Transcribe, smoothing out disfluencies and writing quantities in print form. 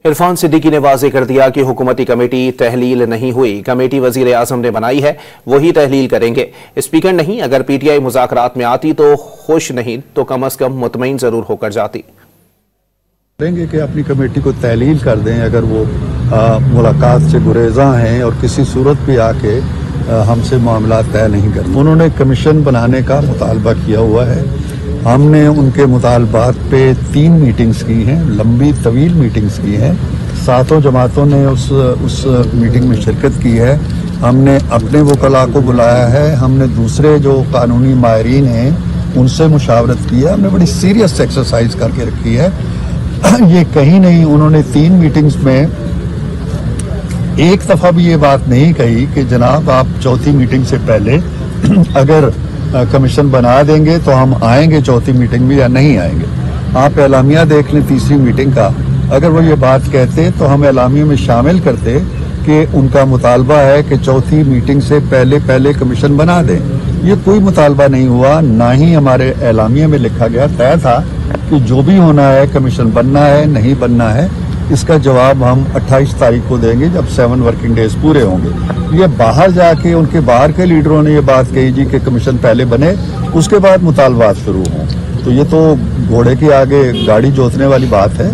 इरफान सिद्दीकी ने वाज़ेह कर दिया कि हुकूमती कमेटी तहलील नहीं हुई। कमेटी वज़ीर आज़म ने बनाई है, वही तहलील करेंगे। स्पीकर नहीं, अगर पीटीआई मुज़ाकरात में आती तो खुश नहीं तो कम अज़ कम मुतमईन जरूर होकर जाती। करेंगे कि अपनी कमेटी को तहलील कर दें अगर वो मुलाकात से गुरेज़ा हैं और किसी सूरत भी आके हमसे मामला तय नहीं करते। उन्होंने कमीशन बनाने का मुतालबा किया हुआ है। हमने उनके मुतालबात पे 3 मीटिंग्स की हैं, लंबी तवील मीटिंग्स की हैं। 7 जमातों ने उस मीटिंग में शिरकत की है। हमने अपने वकला को बुलाया है, हमने दूसरे जो कानूनी माहिरीन हैं उनसे मुशावरत की है। हमने बड़ी सीरियस एक्सरसाइज करके रखी है। ये कहीं नहीं, उन्होंने 3 मीटिंग्स में एक दफ़ा भी ये बात नहीं कही कि जनाब आप चौथी मीटिंग से पहले अगर कमीशन बना देंगे तो हम आएंगे चौथी मीटिंग में या नहीं आएंगे। आप एलामिया देख लें तीसरी मीटिंग का, अगर वो ये बात कहते तो हम एलामिया में शामिल करते कि उनका मुतालबा है कि चौथी मीटिंग से पहले कमीशन बना दें। ये कोई मुतालबा नहीं हुआ, ना ही हमारे एलामिया में लिखा गया। तय था कि जो भी होना है कमीशन बनना है नहीं बनना है, इसका जवाब हम 28 तारीख को देंगे जब 7 वर्किंग डेज पूरे होंगे। ये बाहर जाके उनके बाहर के लीडरों ने ये बात कही जी कि कमीशन पहले बने उसके बाद मुतालबात शुरू हों, तो ये तो घोड़े के आगे गाड़ी जोतने वाली बात है।